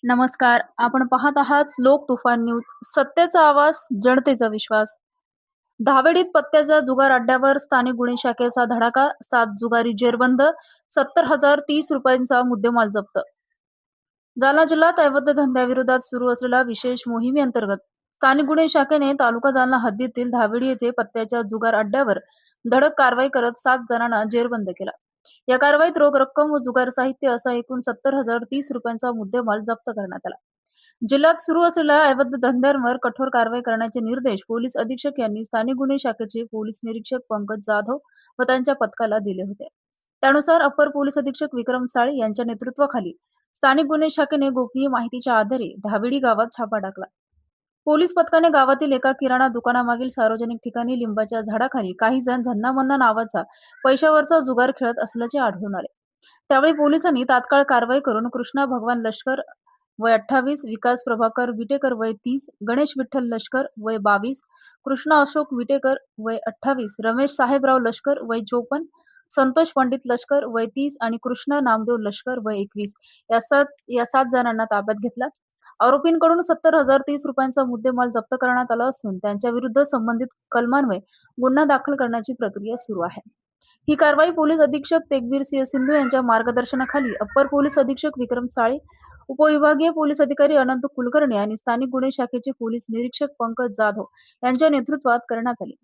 नमस्कार. आपण पाहत आहात लोक तुफान न्यूज. सत्याचा आवाज, जनतेचा विश्वास. दहावेडीत पत्त्याच्या जुगार अड्ड्यावर स्थानिक गुन्हे शाखेचा धडाका, 7 जुगारी जेरबंद, 70,030 रुपयांचा मुद्देमाल जप्त. जालना जिल्ह्यात अवैध धंद्याविरोधात सुरू असलेल्या विशेष मोहिमेअंतर्गत स्थानिक गुन्हे शाखेने तालुका जालना हद्दीतील दहावेडी येथे पत्त्याच्या जुगार अड्ड्यावर धडक कारवाई करत 7 जणांना जेरबंद केला. या कारवाईत रोख रक्कम व जुगार साहित्य असा एकूण 70,030 रुपयांचा मुद्देमाल जप्त करण्यात आला. जिल्ह्यात सुरू असलेल्या अवैध धंद्यांवर कठोर कारवाई करण्याचे निर्देश पोलीस अधीक्षक यांनी स्थानिक गुन्हे शाखेचे पोलीस निरीक्षक पंकज जाधव व त्यांच्या पथकाला दिले होते. त्यानुसार अप्पर पोलीस अधीक्षक विक्रम साळे यांच्या नेतृत्वाखाली स्थानिक गुन्हे शाखेने गोपनीय माहितीच्या आधारे दहावेडी गावात छापा टाकला. पोलीस पथकाने गावातील एका किराणा दुकानामागील सार्वजनिक ठिकाणी लिंबाच्या झाडाखाली काही जण झन्ना-मन्ना नावाचा पैशावरचा जुगार खेळत असल्याचे आढळून आले. त्यावेळी पोलिसांनी तात्काळ कारवाई करून कृष्णा भगवान लष्कर वय 28, विकास प्रभाकर विटेकर वय 30, गणेश विठ्ठल लष्कर वय 22, कृष्णा अशोक विटेकर वय 28, रमेश साहेबराव लष्कर वय 54, संतोष पंडित लष्कर वय 30 आणि कृष्णा नामदेव लष्कर वय 21 या सात जणांना ताब्यात घेतला. आरोपींकडून 70,030 रुपयांचा मुद्देमाल जप्त करण्यात आला असून त्यांच्या विरुद्ध संबंधित कलमान्वये गुन्हा दाखल करण्याची प्रक्रिया सुरू आहे. ही कारवाई पोलीस अधीक्षक तेगबीर सिंह सिंधू यांच्या मार्गदर्शनाखाली अप्पर पोलीस अधीक्षक विक्रम साळे, उपविभागीय पोलीस अधिकारी अनंत कुलकर्णी आणि स्थानिक गुन्हे शाखेचे पोलीस निरीक्षक पंकज जाधव यांच्या नेतृत्वात करण्यात आली.